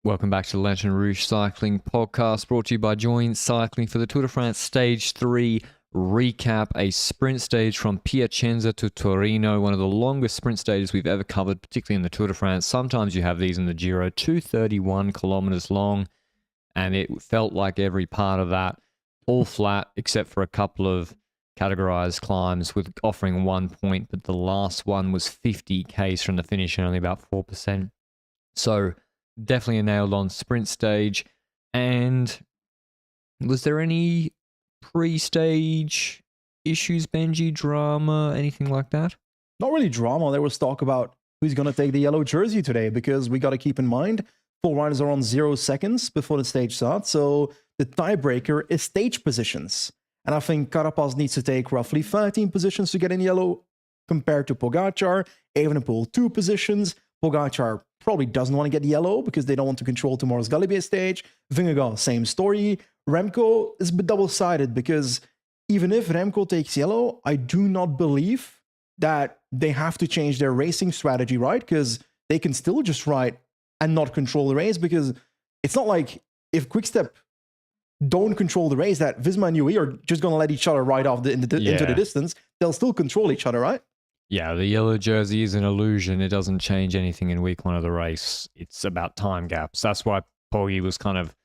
Welcome back to the Lanterne Rouge Cycling Podcast, brought to you by Join Cycling for the Tour de France Stage 3 recap, a sprint stage from Piacenza to Torino, one of the longest sprint stages we've ever covered, particularly in the Tour de France. Sometimes you have these in the Giro, 231 kilometers long, and it felt like every part of that, all flat, except for a couple of categorized climbs with offering 1 point, but the last one was 50 k's from the finish and only about 4%. So definitely a nailed-on sprint stage. And was there any pre-stage issues, Benji, drama, anything like that? Not really drama. There was talk about who's going to take the yellow jersey today, because we got to keep in mind, 4 riders are on 0 seconds before the stage starts. So the tiebreaker is stage positions. And I think Carapaz needs to take roughly 13 positions to get in yellow compared to Pogacar. Evenepoel 2 positions. Pogacar probably doesn't want to get yellow because they don't want to control tomorrow's Galibier stage. Vingegaard, same story. Remco is a bit double-sided because even if Remco takes yellow, I do not believe that they have to change their racing strategy, right? Because they can still just ride and not control the race, because it's not like if Quickstep don't control the race that Visma and UAE are just going to let each other ride off into the distance. They'll still control each other, right? Yeah, the yellow jersey is an illusion. It doesn't change anything in week 1 of the race. It's about time gaps. That's why Poggi was kind of...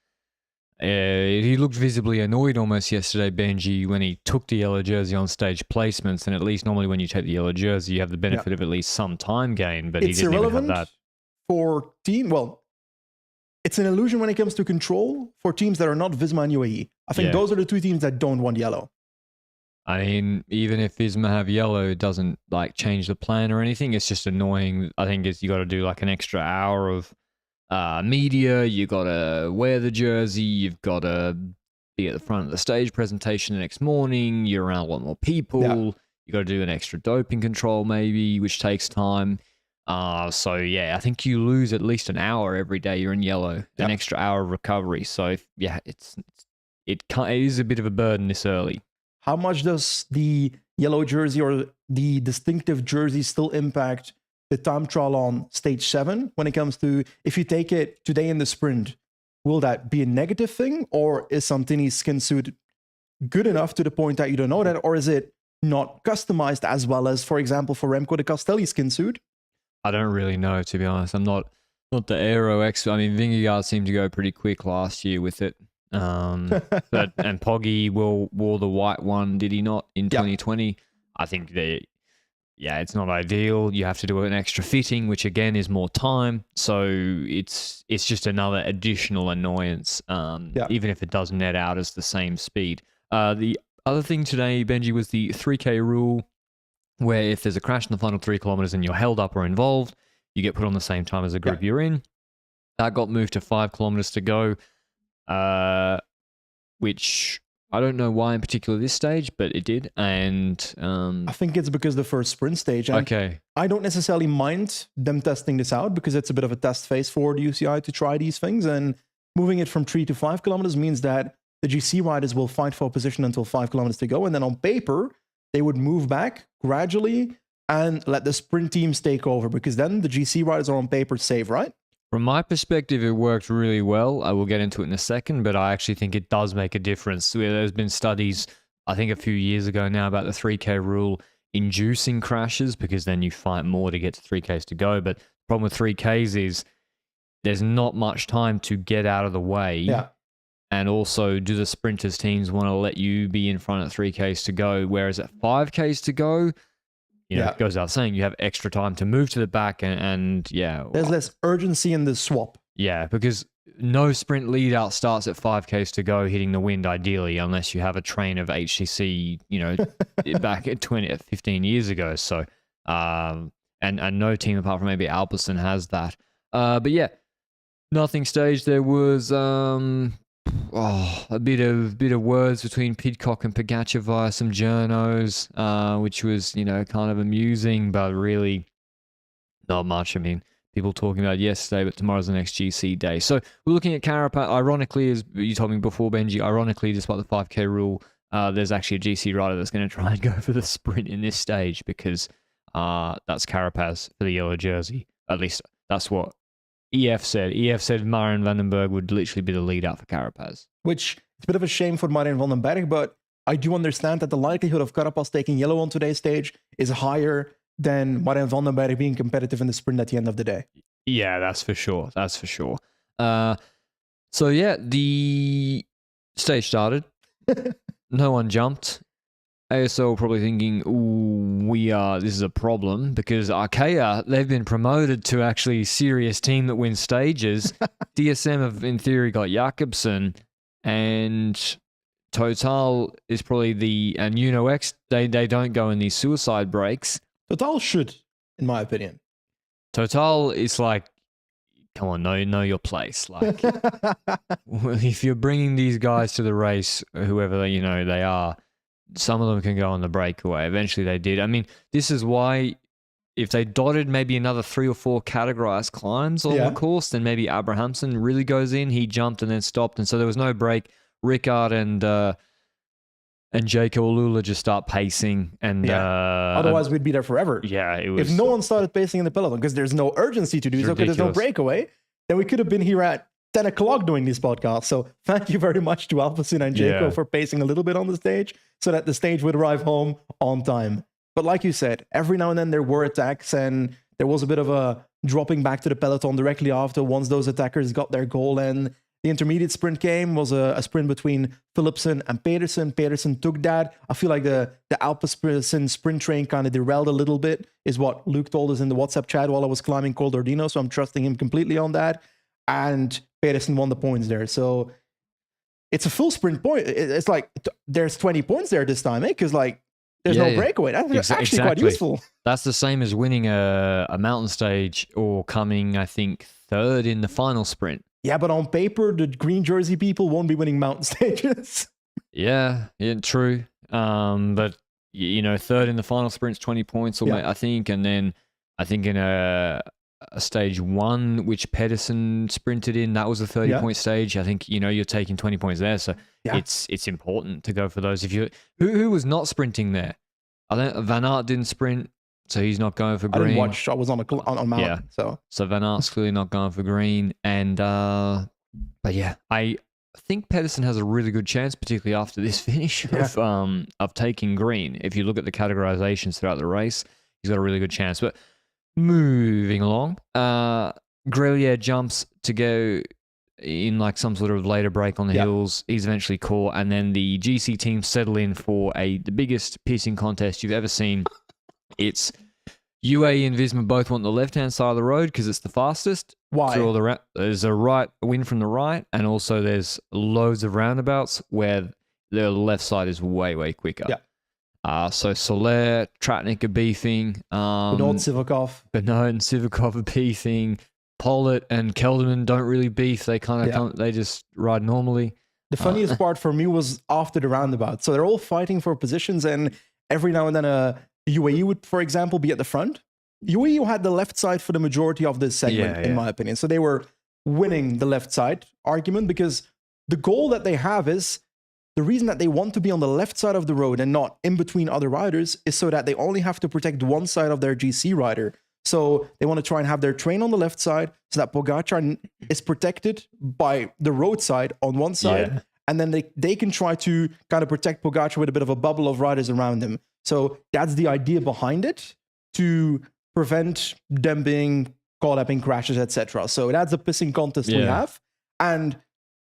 he looked visibly annoyed almost yesterday, Benji, when he took the yellow jersey on stage placements. And at least normally when you take the yellow jersey, you have the benefit of at least some time gain. But he didn't even have that. For team... Well, it's an illusion when it comes to control for teams that are not Visma and UAE. I think those are the 2 teams that don't want yellow. I mean, even if Visma have yellow, it doesn't like change the plan or anything. It's just annoying. I think you got to do like an extra hour of media. You got to wear the jersey. You've got to be at the front of the stage presentation the next morning. You're around a lot more people. Yeah. You got to do an extra doping control maybe, which takes time. So yeah, I think you lose at least an hour every day you're in yellow, an extra hour of recovery. So yeah, it is a bit of a burden this early. How much does the yellow jersey or the distinctive jersey still impact the time trial on stage 7 when it comes to, if you take it today in the sprint, will that be a negative thing, or is Santini's skin suit good enough to the point that you don't know that, or is it not customized as well as, for example, for Remco de Castelli skin suit? I don't really know, to be honest. I'm not the aero expert. I mean, Vingegaard seemed to go pretty quick last year with it. And Poggi wore the white one, did he not, in 2020? I think it's not ideal. You have to do an extra fitting, which again is more time. So it's just another additional annoyance, even if it does net out as the same speed. The other thing today, Benji, was the 3K rule, where if there's a crash in the final 3 kilometers and you're held up or involved, you get put on the same time as the group you're in. That got moved to 5 kilometers to go. Which I don't know why in particular this stage, but it did. And I think it's because the first sprint stage. And I don't necessarily mind them testing this out because it's a bit of a test phase for the UCI to try these things. And moving it from 3 to 5 kilometers means that the GC riders will fight for position until 5 kilometers to go. And then on paper, they would move back gradually and let the sprint teams take over, because then the GC riders are on paper safe, right? From my perspective, it worked really well. I will get into it in a second, but I actually think it does make a difference. There's been studies, I think a few years ago now, about the 3K rule inducing crashes, because then you fight more to get to 3Ks to go. But the problem with 3Ks is there's not much time to get out of the way. Yeah. And also, do the sprinters teams want to let you be in front at 3Ks to go? Whereas at 5Ks to go, it goes without saying, you have extra time to move to the back and there's less urgency in the swap. Yeah, because no sprint lead out starts at 5Ks to go hitting the wind ideally, unless you have a train of HCC, back at 15 years ago. So, and no team apart from maybe Alpecin has that. But yeah, nothing staged. There was a bit of words between Pidcock and Pogacar via some journos, which was, kind of amusing, but really not much. I mean, people talking about yesterday, but tomorrow's the next GC day. So we're looking at Carapaz. Ironically, as you told me before, Benji, ironically, despite the 5K rule, there's actually a GC rider that's going to try and go for the sprint in this stage, because that's Carapaz for the yellow jersey. At least that's what EF said Marion Vandenberg would literally be the lead out for Carapaz. Which it's a bit of a shame for Martin van den Berg, but I do understand that the likelihood of Carapaz taking yellow on today's stage is higher than Martin van den Berg being competitive in the sprint at the end of the day. Yeah, that's for sure. That's for sure. So yeah, the stage started. No one jumped. ASO probably thinking, ooh, this is a problem because Arkea, they've been promoted to actually serious team that wins stages. DSM have, in theory, got Jakobsen, and Total is probably and UNOX, they don't go in these suicide breaks. Total should, in my opinion. Total is like, come on, know your place. Like, if you're bringing these guys to the race, whoever they are, some of them can go on the breakaway. Eventually they did. I mean, this is why if they dotted maybe another 3 or 4 categorized climbs on the course, then maybe Abrahamsen really goes in. He jumped and then stopped, and so there was no break. Rickard and Jaco Alula just start pacing, and otherwise we'd be there forever. Yeah, it was. If no one started pacing in the peloton because there's no urgency to do so, because there's no breakaway, then we could have been here at 10 o'clock doing these podcasts. So thank you very much to Alpecin and Jaco for pacing a little bit on the stage so that the stage would arrive home on time. But like you said, every now and then there were attacks, and there was a bit of a dropping back to the peloton directly after once those attackers got their goal. And the intermediate sprint game was a sprint between Philipsen and Pedersen. Pedersen took that. I feel like the Alpecin sprint train kind of derailed a little bit, is what Luke told us in the WhatsApp chat while I was climbing Col d'Ordino. So I'm trusting him completely on that. And Pedersen won the points there. So it's a full sprint point. It's like there's 20 points there this time, because like there's no breakaway. That's actually quite useful. That's the same as winning a mountain stage or coming, I think, 3rd in the final sprint. Yeah, but on paper, the green jersey people won't be winning mountain stages. Yeah, true. But 3rd in the final sprint's 20 points, I think, and then I think in a stage 1, which Pedersen sprinted in, that was a 30-point stage. I think you're taking 20 points there, so it's important to go for those. If you who was not sprinting there, I think Van Aert didn't sprint. So he's not going for green. I didn't watch. I was on mountain. So Van Aert's clearly not going for green. And but yeah, I think Pedersen has a really good chance, particularly after this finish, of taking green. If you look at the categorizations throughout the race, he's got a really good chance. But moving along, Grelier jumps to go in like some sort of later break on the hills. He's eventually caught, and then the GC team settle in for the biggest pissing contest you've ever seen. It's UAE and Visma both want the left-hand side of the road because it's the fastest. Why? There's a wind from the right, and also there's loads of roundabouts where the left side is way, way quicker. Yeah. So Soler, Tratnik are beefing. Bernard and Sivakov are beefing. Pollitt and Kelderman don't really beef. They they just ride normally. The funniest part for me was after the roundabout. So they're all fighting for positions, and every now and then UAE would, for example, be at the front. UAE had the left side for the majority of this segment, in my opinion. So they were winning the left side argument, because the goal that they have is, the reason that they want to be on the left side of the road and not in between other riders is so that they only have to protect one side of their GC rider. So they want to try and have their train on the left side so that Pogacar is protected by the road side on one side. Yeah. And then they can try to kind of protect Pogacar with a bit of a bubble of riders around him. So that's the idea behind it, to prevent them being caught up in crashes, etc. So that's the pissing contest we have. And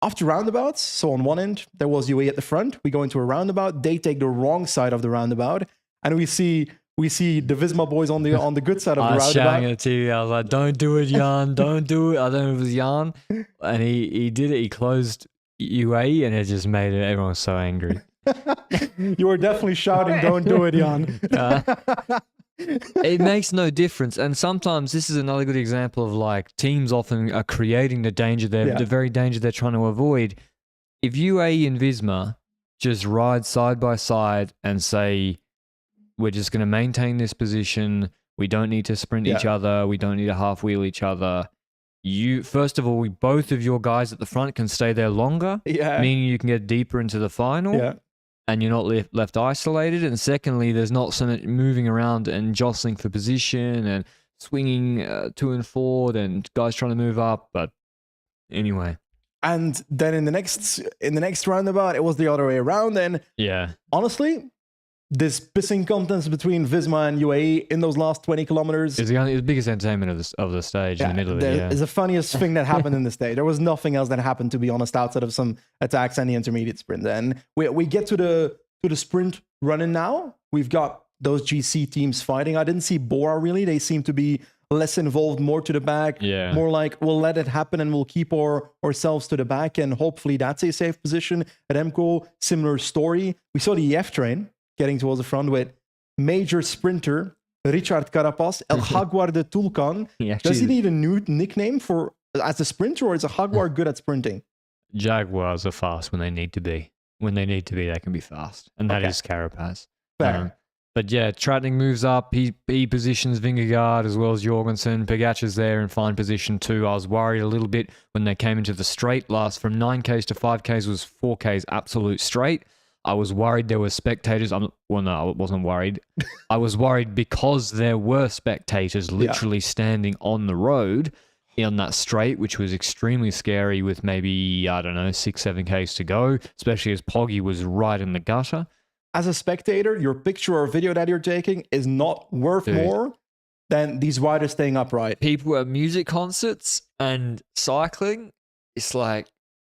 after roundabouts, so on one end, there was UAE at the front. We go into a roundabout. They take the wrong side of the roundabout. And we see the Visma boys on the good side of the roundabout. I was shouting at you. I was like, don't do it, Jan. Don't do it. I don't know if it was Jan. And he did it. He closed UAE, and it just made everyone so angry. You were definitely shouting, don't do it, Jan. It makes no difference. And sometimes this is another good example of like teams often are creating the danger, the very danger they're trying to avoid. If UAE and Visma just ride side by side and say, we're just going to maintain this position, we don't need to sprint each other, we don't need to half wheel each other. First of all, both of your guys at the front can stay there longer, meaning you can get deeper into the final, and you're not left isolated. And secondly, there's not so much moving around and jostling for position and swinging to and forward, and guys trying to move up. But anyway, And then in the next roundabout, it was the other way around. And yeah, honestly, this pissing contest between Visma and UAE in those last 20 kilometers it's the biggest entertainment of the stage in the middle of it. Yeah. is the funniest thing that happened in this day. There was nothing else that happened, to be honest, outside of some attacks and the intermediate sprint. And we get to the sprint running now. We've got those GC teams fighting. I didn't see Bora really. They seem to be less involved, more to the back, more like we'll let it happen and we'll keep ourselves to the back, and hopefully that's a safe position. At Emco, similar story. We saw the EF train getting towards the front with major sprinter Richard Carapaz, El Jaguar de Tulcan. Does he need a new nickname for as a sprinter, or is a Jaguar good at sprinting? Jaguars are fast when they need to be. When they need to be, they can be fast, and that is Carapaz. Fair. But yeah, Tratnik moves up. He positions Vingegaard as well as Jorgensen. Pogacar's there in fine position too. I was worried a little bit when they came into the straight last. From 9Ks to 5Ks was 4Ks absolute straight. I was worried there were spectators. No, I wasn't worried. I was worried because there were spectators literally standing on the road on that straight, which was extremely scary with maybe, 6, 7Ks to go, especially as Poggy was right in the gutter. As a spectator, your picture or video that you're taking is not worth more than these riders staying upright. People at music concerts and cycling, it's like,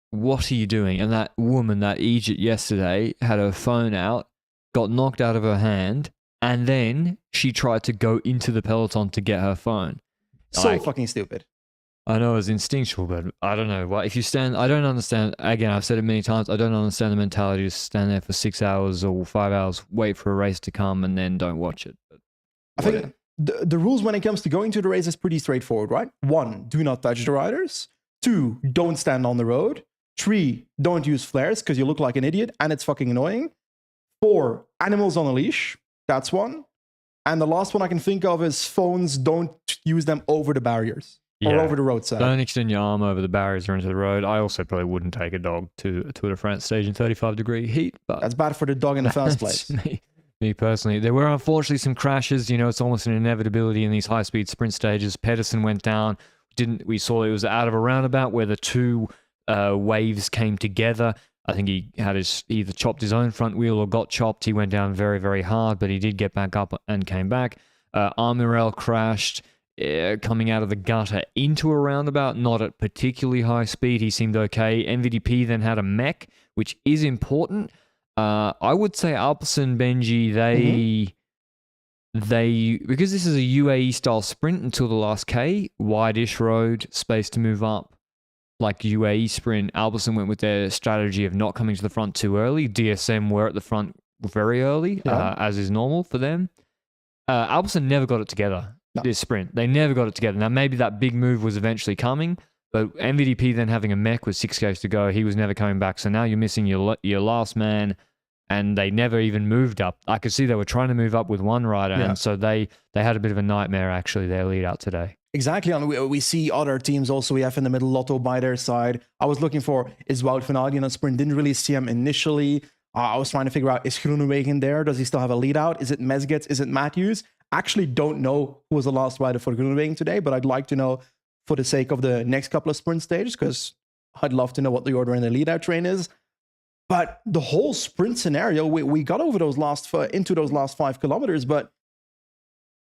what are you doing? And that woman, that Egypt yesterday, had her phone out, got knocked out of her hand, and then she tried to go into the peloton to get her phone. So fucking stupid. I know it's instinctual, but I don't know. If you stand, I don't understand. Again, I've said it many times. I don't understand the mentality to stand there for 6 hours or 5 hours, wait for a race to come, and then don't watch it. But I think the rules when it comes to going to the race is pretty straightforward, right? 1, do not touch the riders. 2, don't stand on the road. 3, don't use flares because you look like an idiot and it's fucking annoying. 4, animals on a leash. That's 1. And the last one I can think of is phones. Don't use them over the barriers. Or over the roadside. Don't extend your arm over the barriers or into the road. I also probably wouldn't take a dog to a Tour de France stage in 35-degree heat. But that's bad for the dog in the first place. Me personally. There were unfortunately some crashes. It's almost an inevitability in these high-speed sprint stages. Pedersen went down. We saw it was out of a roundabout where the two waves came together. I think he had either chopped his own front wheel or got chopped. He went down very, very hard, but he did get back up and came back. Armirel crashed. Coming out of the gutter into a roundabout, not at particularly high speed. He seemed okay. MVDP then had a mech, which is important. I would say Alpecin, Benji, they because this is a UAE style sprint until the last K, wide-ish road, space to move up. Like UAE sprint, Alpecin went with their strategy of not coming to the front too early. DSM were at the front very early, as is normal for them. Alpecin never got it together. No. This sprint. They never got it together. Now, maybe that big move was eventually coming, but MVDP then having a mech with 6Ks to go, he was never coming back. So now you're missing your last man, and they never even moved up. I could see they were trying to move up with one rider, and so they had a bit of a nightmare, actually, their lead out today. Exactly, and we see other teams also. We have in the middle Lotto by their side. I was looking for, is Wout van Aert in a sprint? Didn't really see him initially. I was trying to figure out, is Groenewegen there? Does he still have a lead out? Is it Mesgets? Is it Matthews? Actually don't know who was the last rider for Groenewegen today, but I'd like to know for the sake of the next couple of sprint stages, because I'd love to know what the order in the lead-out train is. But the whole sprint scenario, we got over into those last 5 kilometers, but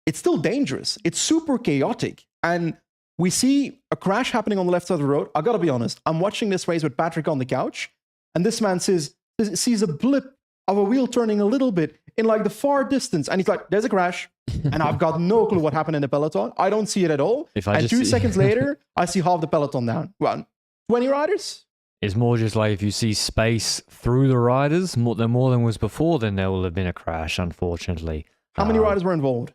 it's still dangerous. It's super chaotic. And we see a crash happening on the left side of the road. I gotta be honest, I'm watching this race with Patrick on the couch, and this man sees a blip of a wheel turning a little bit in like the far distance. And he's like, there's a crash. And I've got no clue what happened in the peloton. I don't see it at all. And 2 seconds later, I see half the peloton down. Well, 20 riders? It's more just like if you see space through the riders, more than was before, then there will have been a crash, unfortunately. How many riders were involved?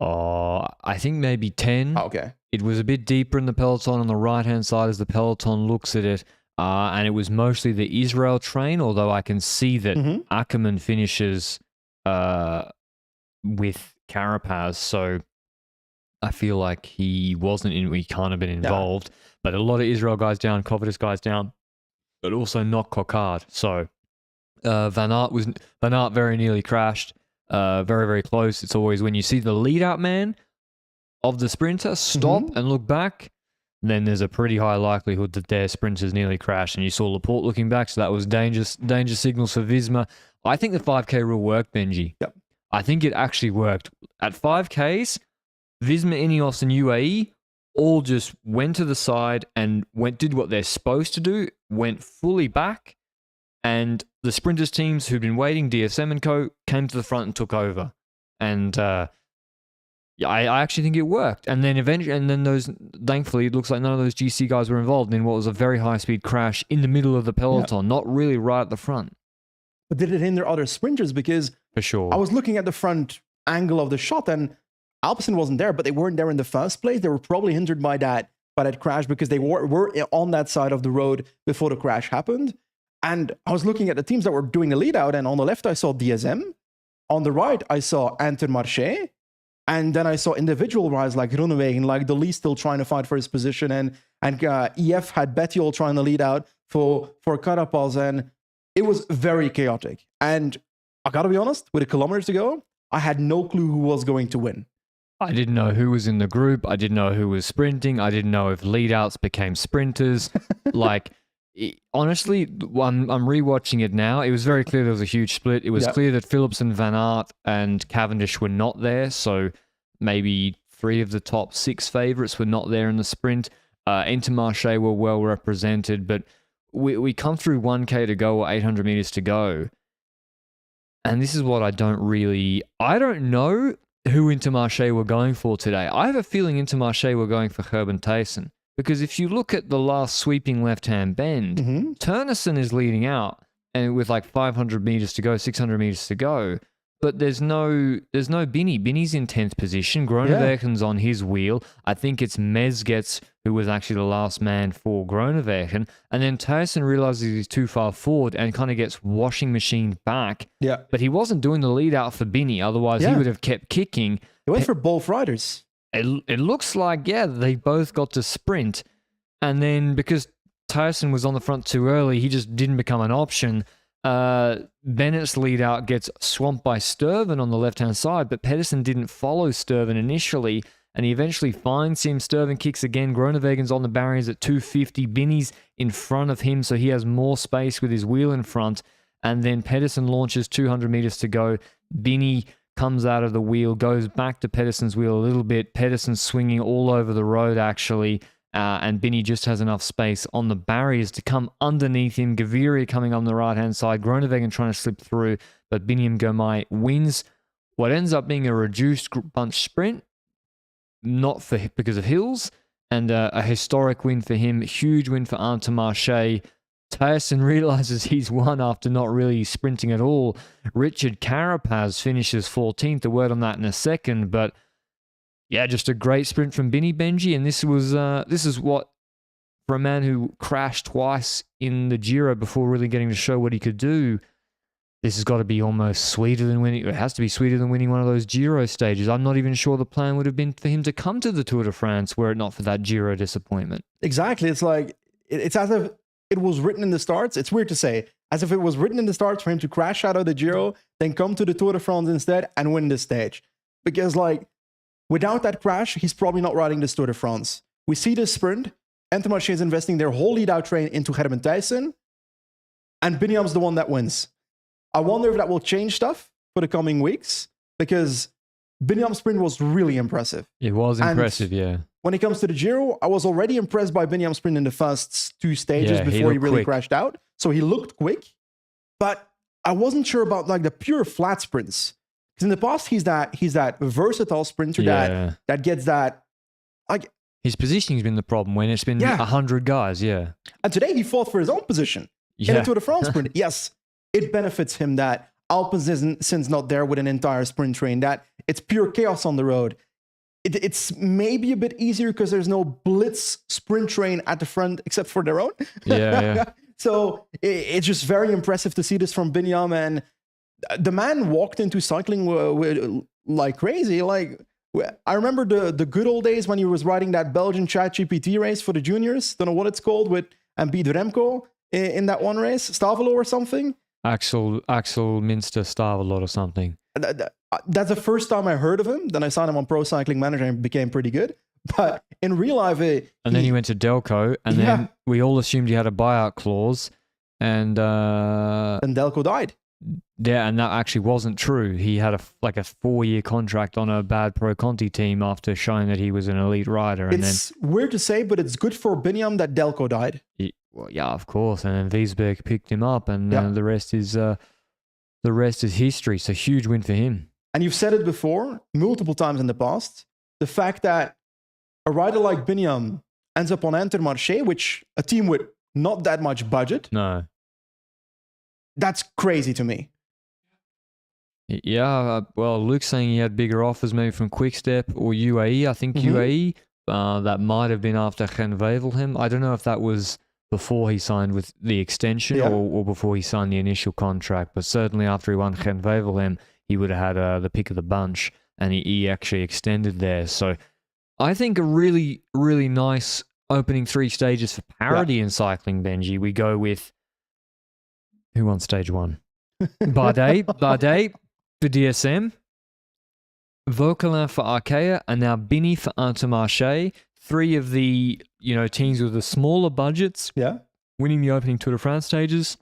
I think maybe 10. Oh, okay. It was a bit deeper in the peloton on the right-hand side as the peloton looks at it. And it was mostly the Israel train, although I can see that Ackerman finishes with Carapaz, so I feel like he can't have been involved. But a lot of Israel guys down, Covitus guys down, but also not Coquard. So Van Aert very nearly crashed, very, very close. It's always when you see the lead-out man of the sprinter stop and look back, then there's a pretty high likelihood that their sprinters nearly crashed. And you saw Laporte looking back, so that was danger signals for Visma. I think the 5K rule worked, Benji. Yep. I think it actually worked. At 5Ks, Visma, Ineos, and UAE all just went to the side and did what they're supposed to do, went fully back, and the sprinters teams who'd been waiting, DSM and co, came to the front and took over. And I actually think it worked. And then thankfully, it looks like none of those GC guys were involved in what was a very high-speed crash in the middle of the peloton, not really right at the front. But did it hinder other sprinters? Because for sure, I was looking at the front angle of the shot, and Alpecin wasn't there, but they weren't there in the first place. They were probably hindered by that crash because they were on that side of the road before the crash happened. And I was looking at the teams that were doing the lead out, and on the left I saw DSM, on the right I saw Intermarché, and then I saw individual rides like Groenewegen, like Delis still trying to fight for his position, and EF had Bettiol trying to lead out for Carapaz, and it was very chaotic. And I gotta be honest, with a kilometer to go, I had no clue who was going to win. I didn't know who was in the group. I didn't know who was sprinting. I didn't know if lead-outs became sprinters. Honestly, I'm rewatching it now. It was very clear there was a huge split. It was clear that Phillips and Van Aert and Cavendish were not there. So maybe 3 of the top 6 favorites were not there in the sprint. Intermarché were well represented, but we come through 1K to go or 800 meters to go. And this is what I don't know who Intermarché were going for today. I have a feeling Intermarché were going for Gerben Thijssen. Because if you look at the last sweeping left-hand bend, Turnison is leading out and with like 500 meters to go, 600 meters to go. But there's no Binny. Binny's in 10th position. Groenewegen's on his wheel. I think it's Mezgets who was actually the last man for Groenewegen. And then Thijssen realizes he's too far forward and kind of gets washing machine back. Yeah. But he wasn't doing the lead out for Binny. Otherwise, he would have kept kicking. He went for both riders. It looks like, they both got to sprint. And then because Thijssen was on the front too early, he just didn't become an option. Bennett's lead out gets swamped by Sturven on the left-hand side, but Pedersen didn't follow Sturven initially, and he eventually finds him. Sturven kicks again. Groenewegen's on the barriers at 250. Binny's in front of him, so he has more space with his wheel in front. And then Pedersen launches 200 meters to go. Binny comes out of the wheel, goes back to Pedersen's wheel a little bit. Pedersen's swinging all over the road, actually. And Binny just has enough space on the barriers to come underneath him. Gaviria coming on the right-hand side. Groenewegen trying to slip through, but Biniam Girmay wins what ends up being a reduced bunch sprint, because of hills, and a historic win for him. Huge win for Intermarché. Thijssen realizes he's won after not really sprinting at all. Richard Carapaz finishes 14th. A word on that in a second, but yeah, just a great sprint from Binny, Benji, and this is what, for a man who crashed twice in the Giro before really getting to show what he could do, this has got to be almost sweeter than winning. It has to be sweeter than winning one of those Giro stages. I'm not even sure the plan would have been for him to come to the Tour de France were it not for that Giro disappointment. Exactly. It's like, it's as if it was written in the starts. It's weird to say, as if it was written in the starts for him to crash out of the Giro, then come to the Tour de France instead and win the stage. Because without that crash, he's probably not riding this Tour de France. We see this sprint. Intermarché is investing their whole lead-out train into Gerben Thijssen, and Biniam's the one that wins. I wonder if that will change stuff for the coming weeks, because Biniam's sprint was really impressive. It was impressive, yeah. When it comes to the Giro, I was already impressed by Biniam's sprint in the first 2 stages before he really crashed out. So he looked quick, but I wasn't sure about the pure flat sprints. Because in the past, he's that versatile sprinter that gets that. His positioning's been the problem when it's been 100 guys, And today he fought for his own position in the Tour de France sprint. Yes, it benefits him that Alpensin's not there with an entire sprint train, that it's pure chaos on the road. It's maybe a bit easier because there's no blitz sprint train at the front except for their own. So it's just very impressive to see this from Biniam, and the man walked into cycling like crazy. I remember the good old days when he was riding that Belgian ChatGPT race for the juniors. Don't know what it's called, and beat Remco in that one race, Stavelo or something. Axel Minster Starvelot or something. That's the first time I heard of him. Then I signed him on Pro Cycling Manager and became pretty good. But in real life, and then he went to Delco, and then we all assumed he had a buyout clause, and Delco died. Yeah, and that actually wasn't true. He had a 4-year contract on a bad Pro Conti team after showing that he was an elite rider. And it's weird to say, but it's good for Binyam that Delco died. Well, yeah, of course. And then Wiesberg picked him up, and the rest is history. So huge win for him. And you've said it before, multiple times in the past, the fact that a rider like Binyam ends up on Intermarché, which a team with not that much budget. No. That's crazy to me. Yeah, well, Luke's saying he had bigger offers maybe from Quickstep or UAE. I think UAE, that might have been after Gen Wevelgem. I don't know if that was before he signed with the extension or before he signed the initial contract, but certainly after he won Gen Wevelgem, he would have had the pick of the bunch, and he actually extended there. So I think a really, really nice opening 3 stages for parity in cycling, Benji. We go with, who won stage 1? Bardet for DSM, Vauquelin for Arkea, and now Binny for Intermarché. 3 of the teams with the smaller budgets winning the opening Tour de France stages.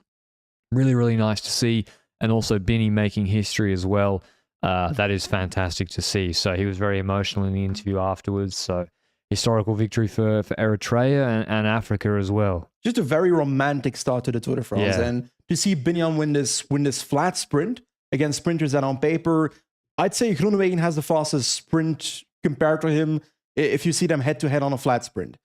Really, really nice to see. And also Binny making history as well. That is fantastic to see. So he was very emotional in the interview afterwards. So historical victory for Eritrea and Africa as well. Just a very romantic start to the Tour de France. And to see Binyam win this flat sprint against sprinters that on paper, I'd say Groenewegen has the fastest sprint compared to him if you see them head-to-head on a flat sprint.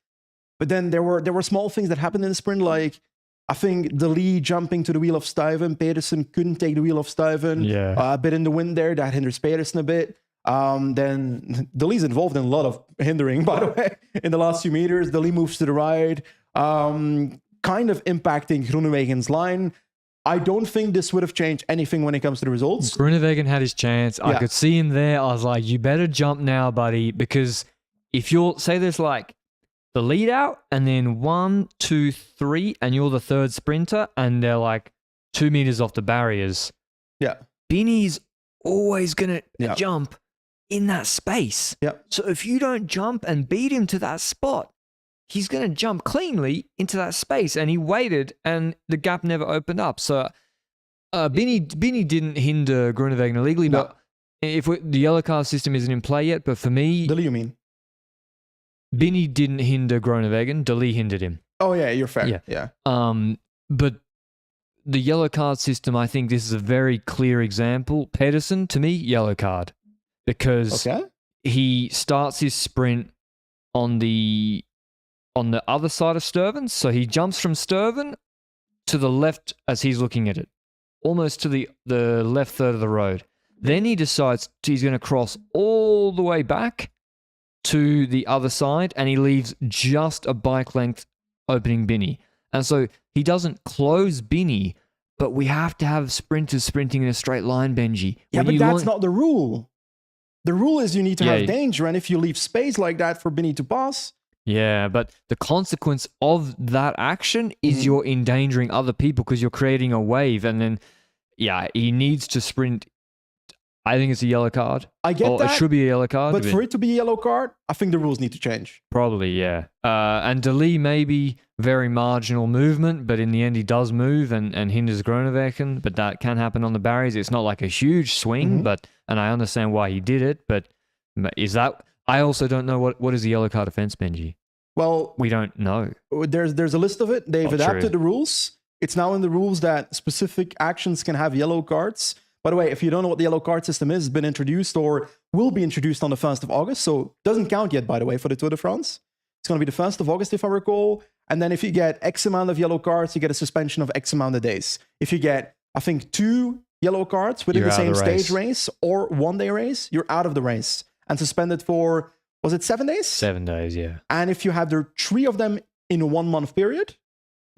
But then there were small things that happened in the sprint, like I think De Lee jumping to the wheel of Stuyven. Pedersen couldn't take the wheel of Stuyven. A bit in the wind there. That hinders Pedersen a bit. Then De Lee's involved in a lot of hindering, by the way, in the last few meters. De Lee moves to the right, kind of impacting Groenewegen's line. I don't think this would have changed anything when it comes to the results. Groenewegen had his chance. I could see him there. I was like, you better jump now, buddy, because if you're, say there's like the lead out and then 1, 2, 3, and you're the third sprinter and they're like 2 meters off the barriers. Binny's always going to jump in that space. So if you don't jump and beat him to that spot, he's going to jump cleanly into that space. And he waited and the gap never opened up. So Binny didn't hinder Groenewegen illegally, but if the yellow card system isn't in play yet, but for me... De Lee, you mean? Binny didn't hinder Groenewegen. De Lee hindered him. Oh, yeah, you're fair. But the yellow card system, I think this is a very clear example. Pedersen, to me, yellow card. Because he starts his sprint on the other side of Stuyven. So he jumps from Stuyven to the left as he's looking at it. Almost to the left third of the road. Then he decides he's going to cross all the way back to the other side, and he leaves just a bike length opening Binny. And so he doesn't close Binny, but we have to have sprinters sprinting in a straight line, Benji. Yeah, but that's not the rule. The rule is you need to have danger, and if you leave space like that for Binny to pass... Yeah, but the consequence of that action is you're endangering other people because you're creating a wave, and then, he needs to sprint. I think it's a yellow card. I get that. It should be a yellow card. But for it to be a yellow card, I think the rules need to change. Probably, yeah. And De Lee maybe very marginal movement, but in the end he does move and hinders Groenewegen, but that can happen on the barriers. It's not like a huge swing, and I understand why he did it, but is that... I also don't know what is the yellow card offense, Benji. Well... We don't know. There's a list of it. They've adapted the rules. It's now in the rules that specific actions can have yellow cards. By the way, if you don't know what the yellow card system is, it's been introduced or will be introduced on the 1st of August. So it doesn't count yet, by the way, for the Tour de France. It's going to be the 1st of August, if I recall. And then if you get X amount of yellow cards, you get a suspension of X amount of days. If you get, I think, 2 yellow cards within the same stage race or 1-day race, you're out of the race and suspended for, was it 7 days? 7 days, yeah. And if you have 3 of them in a 1-month period,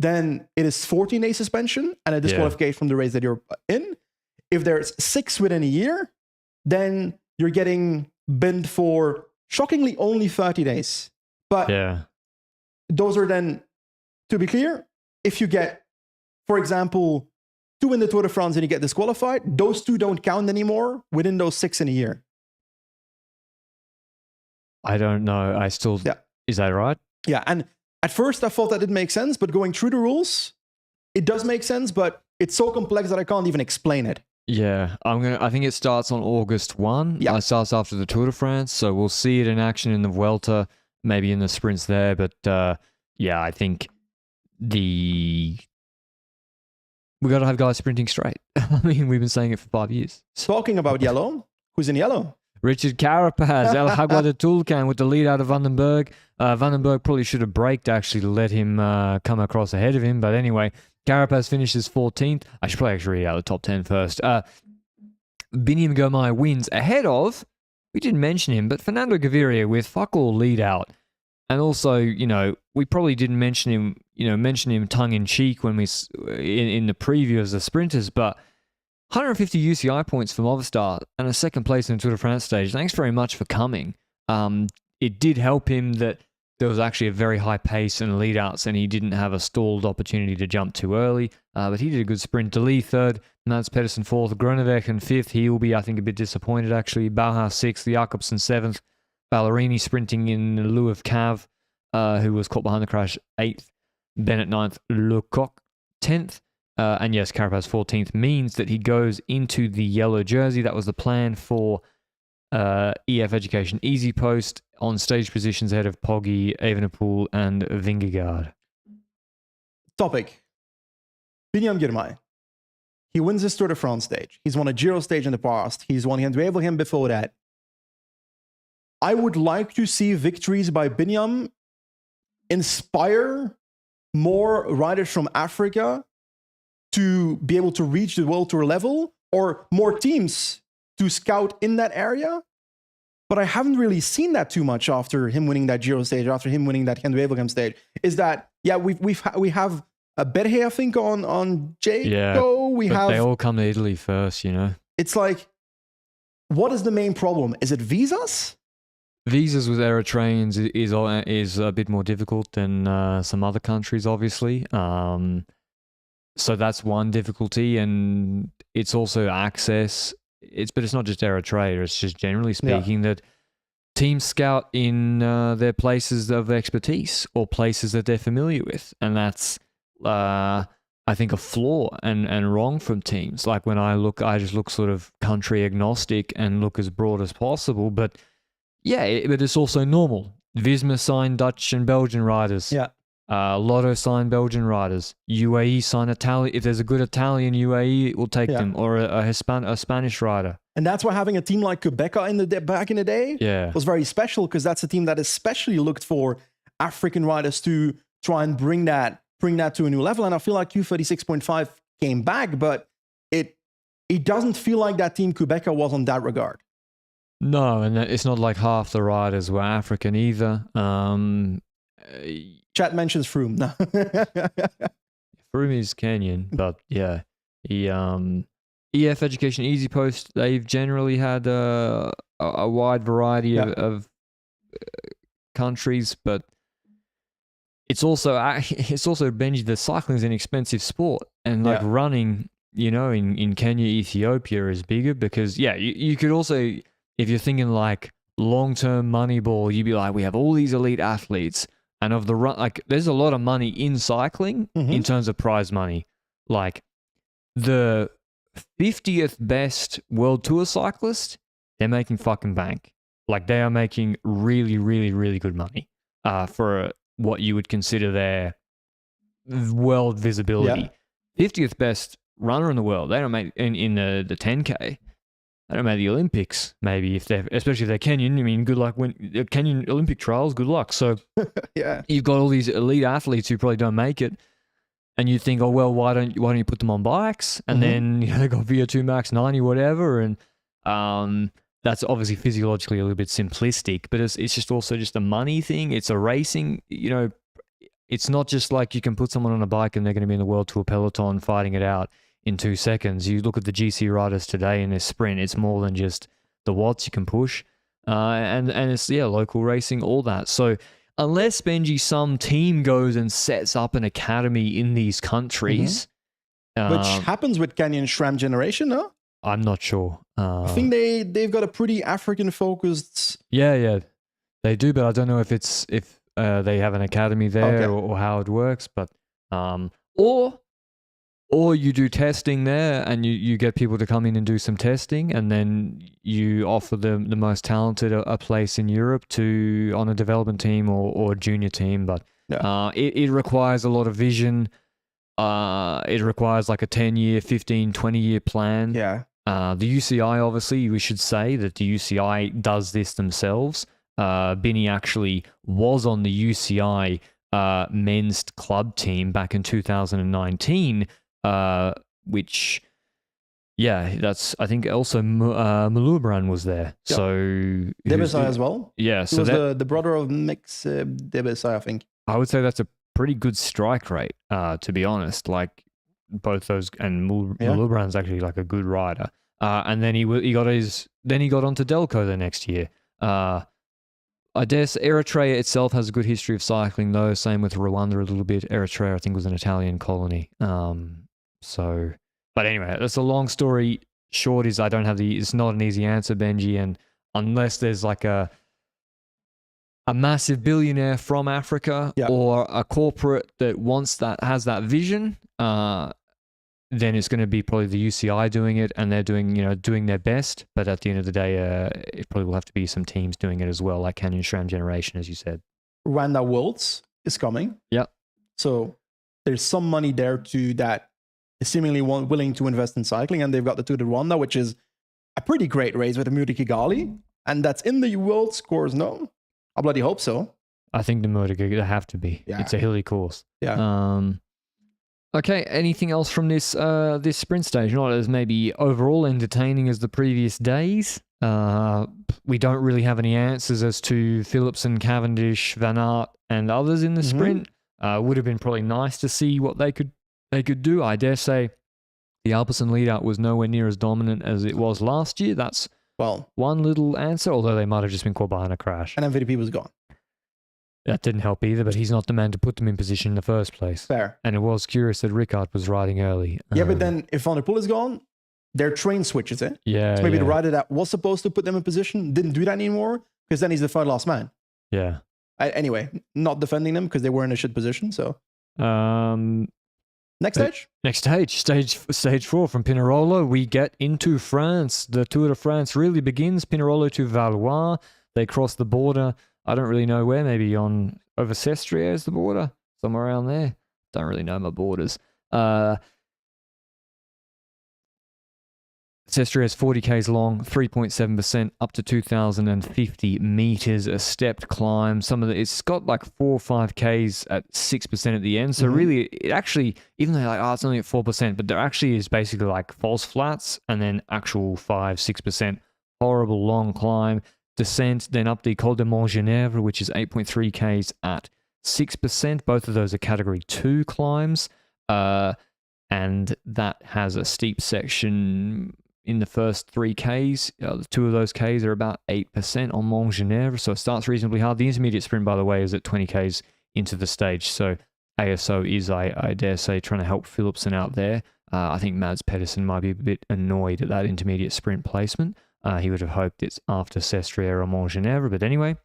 then it is 14-day suspension and a disqualification from the race that you're in. If there's 6 within a year, then you're getting binned for, shockingly, only 30 days. But those are then, to be clear, if you get, for example, to win the Tour de France and you get disqualified, those 2 don't count anymore within those 6 in a year. I don't know. Is that right? Yeah, and at first I thought that didn't make sense, but going through the rules, it does make sense, but it's so complex that I can't even explain it. Yeah, I think it starts on August 1. Yeah. It starts after the Tour de France, so we'll see it in action in the Vuelta, maybe in the sprints there. But yeah, I think we got to have guys sprinting straight. I mean, we've been saying it for 5 years. Talking about yellow, who's in yellow? Richard Carapaz, El Hagua de Tulcan with the lead out of Vandenberg. Vandenberg probably should have braked actually to let him come across ahead of him. But anyway, Carapaz finishes 14th. I should probably actually read out the top 10 first. Biniam Girmay wins ahead of, we didn't mention him, but Fernando Gaviria with fuck all lead out. And also, we probably didn't mention him tongue in cheek when in the preview as the sprinters, but 150 UCI points for Movistar and a second place in the Tour de France stage. Thanks very much for coming. It did help him that there was actually a very high pace and lead outs and he didn't have a stalled opportunity to jump too early, but he did a good sprint. De Lee third, Mads Pedersen fourth, Groenewegen in fifth. He will be, I think, a bit disappointed actually. Bauhaus sixth, Jacobsen seventh, Ballerini sprinting in lieu of Cav, who was caught behind the crash, eighth, Bennett ninth, Lecoq 10th. And yes, Carapaz 14th means that he goes into the yellow jersey. That was the plan for EF Education Easy Post on stage positions ahead of Poggi, Evenepoel, and Vingegaard. Topic. Biniam Girmay. He wins his Tour de France stage. He's won a Giro stage in the past. He's won Gent-Wevelgem before that. I would like to see victories by Biniam inspire more riders from Africa to be able to reach the World Tour level, or more teams to scout in that area. But I haven't really seen that too much after him winning that Giro stage, after him winning that Gent-Wevelgem stage. Is that, yeah, we have a Berge, I think, on Jaco. Yeah, they all come to Italy first, It's like, what is the main problem? Is it visas? Visas with Eritreans is a bit more difficult than some other countries, obviously. So that's one difficulty, and it's also access. But it's not just Eritrea. It's just generally speaking that teams scout in their places of expertise or places that they're familiar with, and that's I think a flaw and wrong from teams. Like when I just look sort of country agnostic and look as broad as possible. But yeah, but it's also normal. Visma signed Dutch and Belgian riders. Yeah. Lotto signed Belgian riders. UAE signed Italian. If there's a good Italian UAE, we'll take them, or a Spanish rider. And that's why having a team like Quebeca back in the day was very special, because that's a team that especially looked for African riders to try and bring that to a new level. And I feel like Q36.5 came back, but it doesn't feel like that team Quebeca was on that regard. No, and it's not like half the riders were African either. Chat mentions Froome. No. Froome is Kenyan, but yeah. He, EF Education Easy Post, they've generally had a wide variety of countries, but it's also Benji, the cycling is an expensive sport, and like running, in Kenya, Ethiopia is bigger because you could also, if you're thinking like long-term money ball, you'd be like, we have all these elite athletes. And of the run, like, there's a lot of money in cycling in terms of prize money. Like, the 50th best World Tour cyclist, they're making fucking bank. Like, they are making really, really, really good money for what you would consider their world visibility. 50th best runner in the world, they don't make in the 10K. They don't make the Olympics, maybe, especially if they're Kenyan. I mean, good luck when Kenyan Olympic trials, good luck. So you've got all these elite athletes who probably don't make it, and you think, oh well, why don't you put them on bikes? And then they got VO2 max 90, whatever, and that's obviously physiologically a little bit simplistic, but it's just also just a money thing. It's a racing, it's not just like you can put someone on a bike and they're going to be in the World Tour peloton fighting it out in 2 seconds. You look at the GC riders today in this sprint, it's more than just the watts you can push. And it's, local racing, all that. So unless, Benji, some team goes and sets up an academy in these countries, Which happens with Canyon SRAM generation, no? I'm not sure. I think they've got a pretty African focused. Yeah, they do, but I don't know if they have an academy there Okay. or how it works. But or you do testing there and you get people to come in and do some testing, and then you offer them the most talented a place in Europe on a development team or junior team. But it requires a lot of vision. It requires like a 10-year, 15, 20-year plan. Yeah. The UCI, obviously, we should say that the UCI does this themselves. Binny actually was on the UCI men's club team back in 2019, which, that's, I think also Malubran was there. Yep. So Debesai as well. Yeah, He was the brother of Mix Debesai, I think. I would say that's a pretty good strike rate, to be honest. Like both those, and Malubran's actually like a good rider. And then he got onto Delco the next year. I guess Eritrea itself has a good history of cycling, though. Same with Rwanda a little bit. Eritrea, I think, was an Italian colony. But anyway, that's a long story. Short is it's not an easy answer, Benji, and unless there's like a massive billionaire from Africa or a corporate that has that vision, then it's going to be probably the UCI doing it, and they're doing their best. But at the end of the day, it probably will have to be some teams doing it as well, like Canyon SRAM Generation, as you said. Rwanda Worlds is coming. Yep. So there's some money there that is seemingly willing to invest in cycling, and they've got the Tour de Rwanda, which is a pretty great race with the Muri Kigali, and that's in the World Scores. No, I bloody hope so. I think the Muri Kigali, they have to be. Yeah. It's a hilly course. Yeah. Okay, anything else from this sprint stage? Not as maybe overall entertaining as the previous days. We don't really have any answers as to Philipsen, Cavendish, Van Aert, and others in the sprint. Would have been probably nice to see what they could do. I dare say the Alpecin lead-out was nowhere near as dominant as it was last year. That's one little answer, although they might have just been caught behind a crash. And MVP was gone. That didn't help either, but he's not the man to put them in position in the first place. Fair. And it was curious that Ricard was riding early. Yeah, but then if Van der Poel is gone, their train switches, eh? Yeah. So maybe the rider that was supposed to put them in position didn't do that anymore, because then he's the third last man. Yeah. Anyway, not defending them because they were in a shit position, so. Next stage? Next stage 4 from Pinerolo. We get into France. The Tour de France really begins. Pinerolo to Valois. They cross the border. I don't really know where. Maybe over Sestriere is the border. Somewhere around there. Don't really know my borders. Sestriere is 40 k's long, 3.7%, up to 2,050 meters, a stepped climb. It's got like 4 or 5 k's at 6% at the end. So really, it actually, even though you're like, it's only at 4%, but there actually is basically like false flats and then actual 5-6% horrible long climb. Descent, then up the Col de Montgenèvre, which is 8.3 k's at 6%. Both of those are category 2 climbs. And that has a steep section in the first 3 k's. The 2 of those k's are about 8% on Montgenèvre, so it starts reasonably hard. The intermediate sprint, by the way, is at 20 k's into the stage. So ASO is, I dare say, trying to help Philipsen out there. I think Mads Pedersen might be a bit annoyed at that intermediate sprint placement. He would have hoped it's after Sestriere or Montgenèvre, but anyway,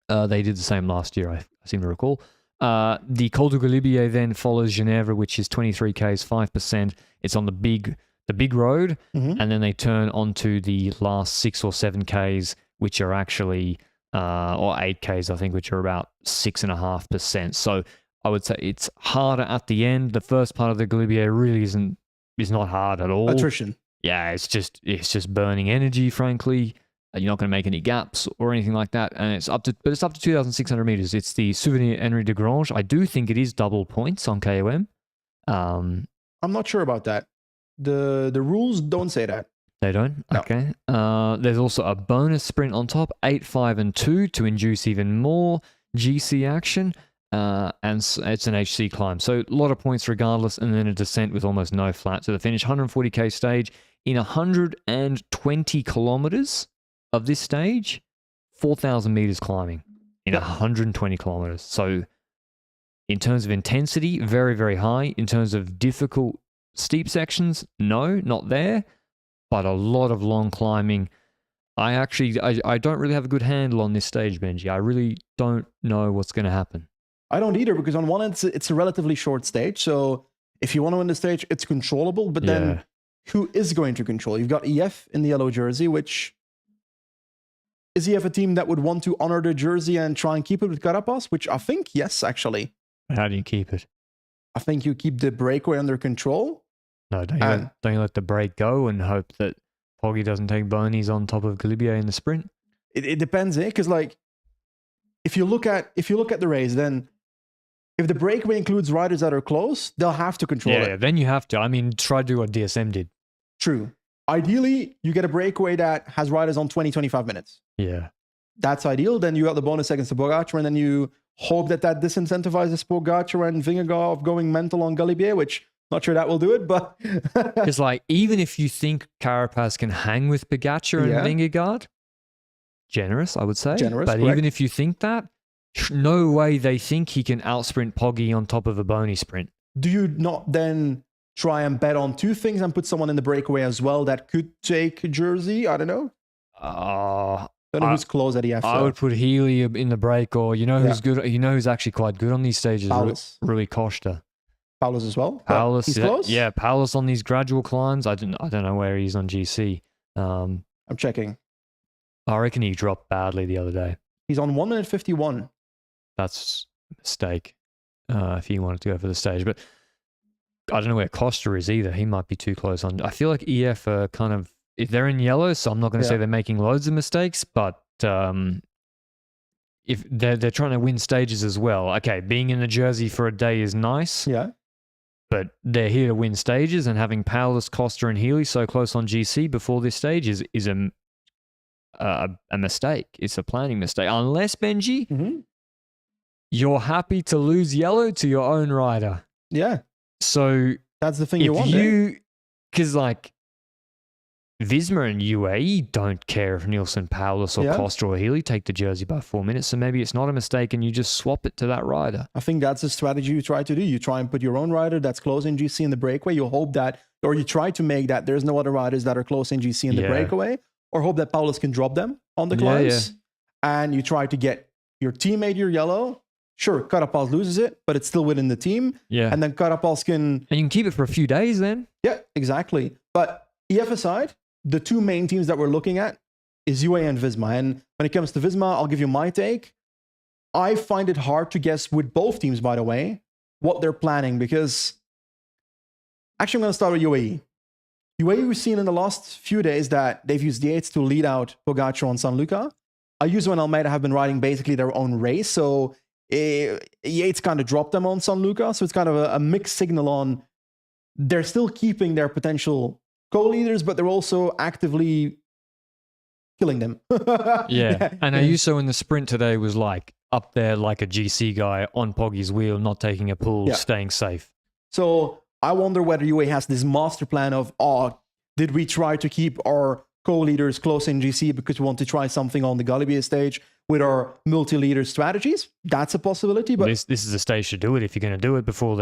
they did the same last year, I seem to recall. The Col du Galibier then follows Genèvre, which is 23 k's, 5%. It's on the big road, and then they turn onto the last 6 or 7 k's, which are actually, or 8 k's, I think, which are about 6.5%. So I would say it's harder at the end. The first part of the Galibier really is not hard at all. Attrition. Yeah, it's just burning energy, frankly. You're not going to make any gaps or anything like that. And it's up to 2,600 meters. It's the Souvenir Henri de Grange. I do think it is double points on KOM. I'm not sure about that. The rules don't say that. They don't? No. Okay. There's also a bonus sprint on top, 8, 5, and 2 to induce even more GC action. And it's an HC climb. So a lot of points regardless, and then a descent with almost no flat to the finish. 140k stage in 120 kilometers of this stage, 4,000 meters climbing in 120 kilometers. So in terms of intensity, very, very high. In terms of difficult Steep sections, no, not there, but a lot of long climbing. I don't really have a good handle on this stage, Benji. I really don't know what's going to happen. I don't either, because on one end, it's a relatively short stage. So if you want to win the stage, it's controllable. But then who is going to control? You've got EF in the yellow jersey, which... Is EF a team that would want to honor the jersey and try and keep it with Carapaz? Which I think, yes, actually. How do you keep it? I think you keep the breakaway under control. No, don't you let the break go and hope that Poggy doesn't take bonies on top of Galibier in the sprint? It depends, eh? Because like, if you look at the race, then if the breakaway includes riders that are close, they'll have to control it. Yeah, then you have to. I mean, try to do what DSM did. True. Ideally, you get a breakaway that has riders on 20-25 minutes. Yeah. That's ideal. Then you got the bonus seconds to Pogacar, and then you hope that disincentivizes Pogacar and Vingegaard of going mental on Galibier, which not sure that will do it, but... Because like, even if you think Carapaz can hang with Pogacar and Vingegaard, generous, I would say. Generous, but correct. even if you think that, no way they think he can outsprint Poggy on top of a bony sprint. Do you not then try and bet on two things and put someone in the breakaway as well that could take Jersey? I don't know. Don't know who's close at EF. I would put Healy in the break, or who's good. Who's actually quite good on these stages. Rui Costa. Paulus as well. Paulus, he's close. Yeah, Paulus on these gradual climbs. I don't know where he's on GC. I'm checking. I reckon he dropped badly the other day. He's on 1 minute 51. That's a mistake. If he wanted to go for the stage, but I don't know where Costa is either. He might be too close on. I feel like EF are kind of, if they're in yellow, so I'm not going to say they're making loads of mistakes, but if they're trying to win stages as well. Okay, being in the jersey for a day is nice. Yeah. But they're here to win stages, and having Paulus, Costa, and Healy so close on GC before this stage is a mistake. It's a planning mistake. Unless, Benji, you're happy to lose yellow to your own rider. Yeah. So that's the thing you want. Because like Visma and UAE don't care if Nielsen, Paulus, or Costa or Healy take the jersey by 4 minutes. So maybe it's not a mistake and you just swap it to that rider. I think that's a strategy you try to do. You try and put your own rider that's close in GC in the breakaway. You hope that, or you try to make that there's no other riders that are close in GC in the breakaway, or hope that Paulus can drop them on the climbs. And you try to get your teammate your yellow. Sure, Carapaz loses it, but it's still within the team. Yeah. And then Carapaz can... And you can keep it for a few days then. Yeah, exactly. But EF aside, the two main teams that we're looking at is UAE and Visma. And when it comes to Visma, I'll give you my take. I find it hard to guess with both teams, by the way, what they're planning, because... Actually, I'm going to start with UAE. UAE, we've seen in the last few days that they've used Yates to lead out Pogacar on San Luca. Ayuso and Almeida have been riding basically their own race, so... Yates kind of dropped them on San Luca, so it's kind of a mixed signal on they're still keeping their potential co-leaders, but they're also actively killing them. And Ayuso in the sprint today was like up there like a GC guy on Poggy's wheel, not taking a pull, staying safe. So I wonder whether UAE has this master plan of, did we try to keep our co-leaders close in GC because we want to try something on the Galibier stage with our multi-leader strategies? That's a possibility. But this is a stage to do it if you're going to do it before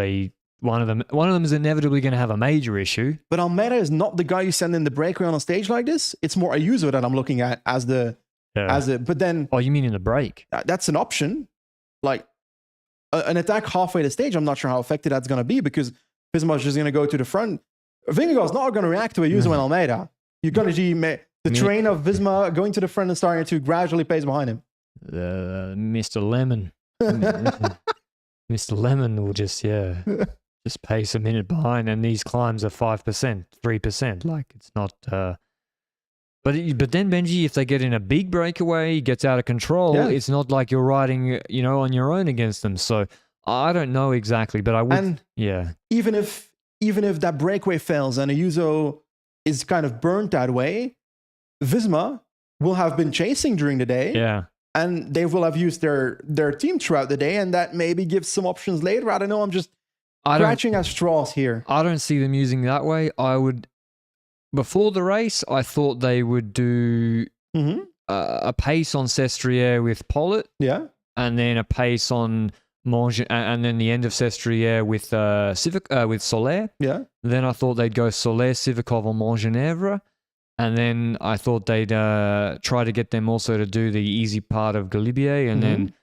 one of them is inevitably going to have a major issue. But Almeida is not the guy you send in the breakaway on a stage like this. It's more Ayuso that I'm looking at as but then... Oh, you mean in the break? That's an option. Like an attack halfway the stage, I'm not sure how effective that's going to be, because Visma is just going to go to the front. Vingegaard's not going to react to Ayuso and Almeida. You're going to see the train of Visma going to the front and starting to gradually pace behind him. Mr. Lemon. Mr. Lemon will just pace a minute behind, and these climbs are 5%, 3%. Like, it's not... But then, Benji, if they get in a big breakaway, gets out of control, it's not like you're riding, on your own against them. So I don't know exactly, but I would... And even if that breakaway fails and Ayuso is kind of burnt that way, Visma will have been chasing during the day. Yeah. And they will have used their team throughout the day, and that maybe gives some options later. I don't know. I'm just scratching at straws here. I don't see them using that way. Before the race, I thought they would do a pace on Sestriere with Pollitt. Yeah. And then a pace on and then the end of Sestriere with with Soler. Yeah. Then I thought they'd go Soler, Sivakov, or Montgenèvre. And then I thought they'd try to get them also to do the easy part of Galibier, and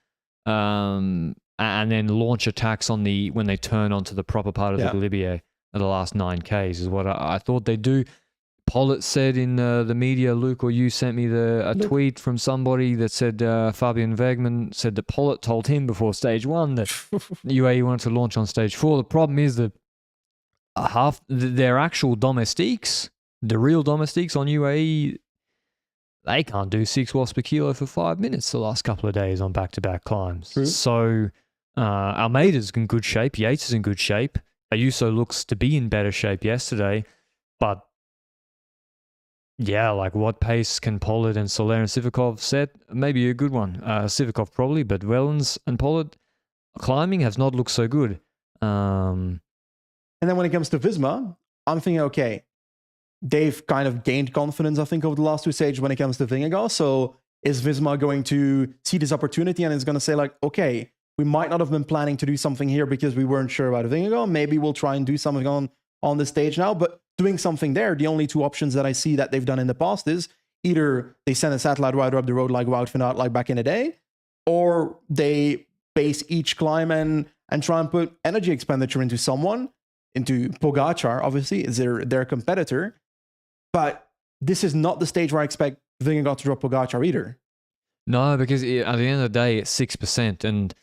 then launch attacks on when they turn onto the proper part of the Galibier at the last 9Ks is what I thought they'd do. Pollitt said in the media, Luke, or you sent me a tweet from somebody that said Fabian Wegman said that Pollitt told him before stage 1 that UAE wanted to launch on stage 4. The problem is that their actual domestiques, the real domestiques on UAE, they can't do 6 watts per kilo for 5 minutes the last couple of days on back-to-back climbs. True. So Almeida's in good shape. Yates is in good shape. Ayuso looks to be in better shape yesterday. But, yeah, like what pace can Pollitt and Soler and Sivakov set? Maybe a good one. Sivakov probably, but Wellens and Pollitt climbing has not looked so good. And then when it comes to Visma, I'm thinking, okay, they've kind of gained confidence, I think, over the last 2 stages when it comes to Vingegaard. So is Visma going to see this opportunity and is going to say like, okay, we might not have been planning to do something here because we weren't sure about Vingegaard. Maybe we'll try and do something on the stage now. But doing something there, the only 2 options that I see that they've done in the past is either they send a satellite rider up the road like Wout van Aert, like back in the day, or they base each climb and try and put energy expenditure into someone, into Pogacar, obviously, is their competitor. But this is not the stage where I expect Vingegaard to drop Pogacar either. No, because at the end of the day, it's 6%, and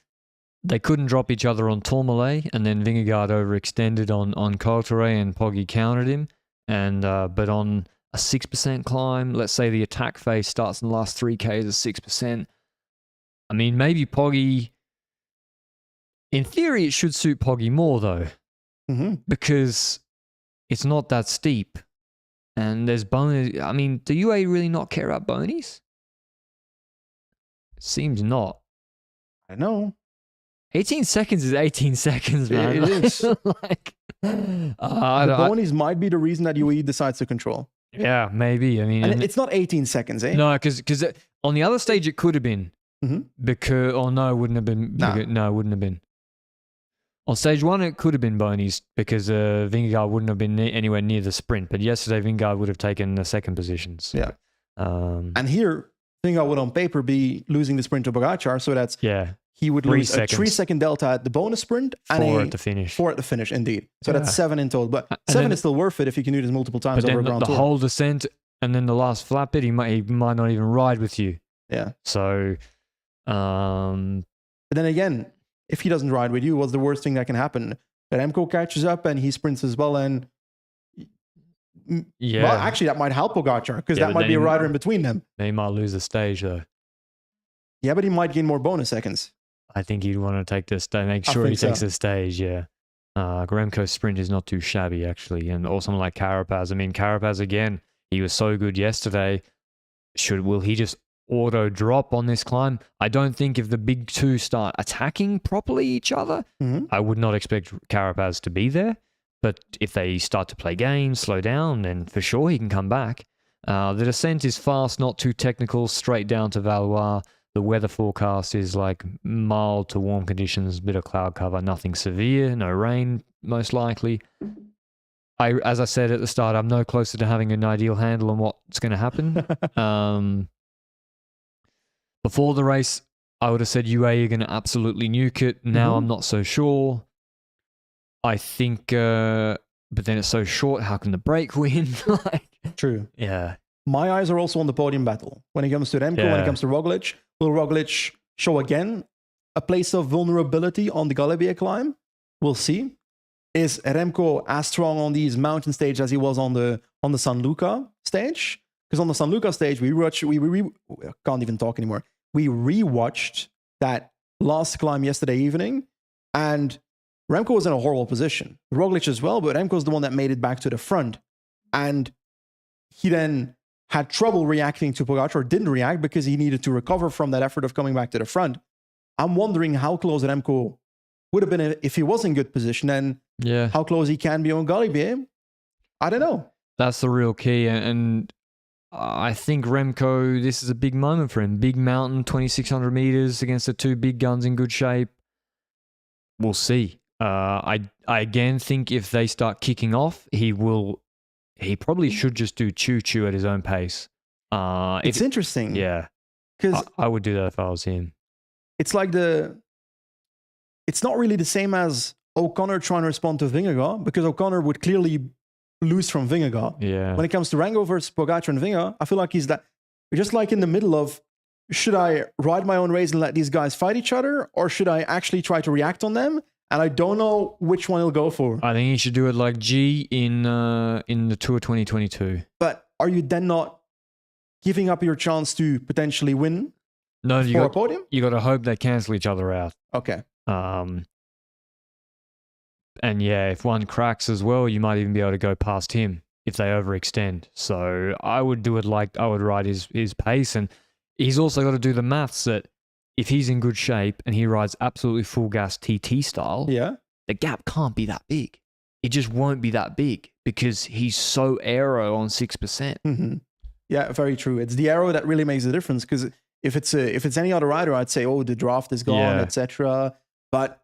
they couldn't drop each other on Tourmalet, and then Vingegaard overextended on Coulthard, and Poggi countered him. And but on a 6% climb, let's say the attack phase starts in the last 3Ks at 6%. I mean, maybe Poggi, in theory, it should suit Poggi more, though, because it's not that steep. And there's bonus. I mean, do UAE really not care about bonies? Seems not. I know. 18 seconds is 18 seconds, man. It is. Like, the bonies might be the reason that UAE decides to control. Yeah, maybe. I mean, and it's not 18 seconds, eh? No, because on the other stage it could have been. Because no, it wouldn't have been. No, it wouldn't have been. On stage 1, it could have been bonies because Vingegaard wouldn't have been anywhere near the sprint. But yesterday, Vingegaard would have taken the second position. So, yeah. And here, Vingegaard would on paper be losing the sprint to Pogacar. So that's he would lose a 3-second delta at the bonus sprint and 4 at the finish. 4 at the finish, indeed. So that's 7 in total. But 7 is still worth it if you can do this multiple times over a Grand Tour. The whole descent and then the last flat bit, he might not even ride with you. Yeah. So, but then again, if he doesn't ride with you, what's the worst thing that can happen? That Remco catches up and he sprints as well, and well, actually that might help Pogacar because that might be a rider in between them. They might lose the stage though. Yeah, but he might gain more bonus seconds. I think he'd want to take the stage, make sure he takes the stage. Yeah, Remco's sprint is not too shabby actually, and or someone like Carapaz. I mean, Carapaz again, he was so good yesterday. Will he just auto drop on this climb? I don't think if the big 2 start attacking properly each other, I would not expect Carapaz to be there. But if they start to play games, slow down, then for sure he can come back. The descent is fast, not too technical, straight down to Valois. The weather forecast is like mild to warm conditions, bit of cloud cover, nothing severe, no rain most likely. As I said at the start, I'm no closer to having an ideal handle on what's going to happen. Before the race, I would have said UAE are going to absolutely nuke it. Now I'm not so sure. I think, but then it's so short. How can the break win? True. Yeah. My eyes are also on the podium battle. When it comes to Remco, when it comes to Roglic, will Roglic show again a place of vulnerability on the Galibier climb? We'll see. Is Remco as strong on these mountain stages as he was on the San Luca stage? Because on the San Luca stage, we can't even talk anymore. We rewatched that last climb yesterday evening, and Remco was in a horrible position. Roglic as well, but Remco's the one that made it back to the front. And he then had trouble reacting to Pogacar, or didn't react because he needed to recover from that effort of coming back to the front. I'm wondering how close Remco would have been if he was in good position, and how close he can be on Galibier. I don't know. That's the real key, and I think Remco, this is a big moment for him. Big mountain, 2,600 meters against the 2 big guns in good shape. we'll see. I again think if they start kicking off, he probably should just do choo-choo at his own pace. It's interesting. Yeah. Because I would do that if I was him. it's like it's not really the same as O'Connor trying to respond to Vingegaard, because O'Connor would clearly lose from Vingegaard. Yeah. When it comes to Rango versus Pogacar and Vingegaard, I feel like he's just like in the middle of, should I ride my own race and let these guys fight each other, or should I actually try to react on them? And I don't know which one he'll go for. I think he should do it like G in the Tour 2022. But are you then not giving up your chance to potentially win No, for a podium? You got to hope they cancel each other out. Okay. And yeah, if one cracks as well, you might even be able to go past him if they overextend. So I would do it like I would ride his pace, and he's also got to do the maths that if he's in good shape and he rides absolutely full gas TT style, Yeah. the gap can't be that big. It just won't be that big because he's so aero on 6%. Mm-hmm. Yeah, very true. It's the arrow that really makes the difference, because if it's any other rider, I'd say, oh, the draft is gone, Yeah. etc. But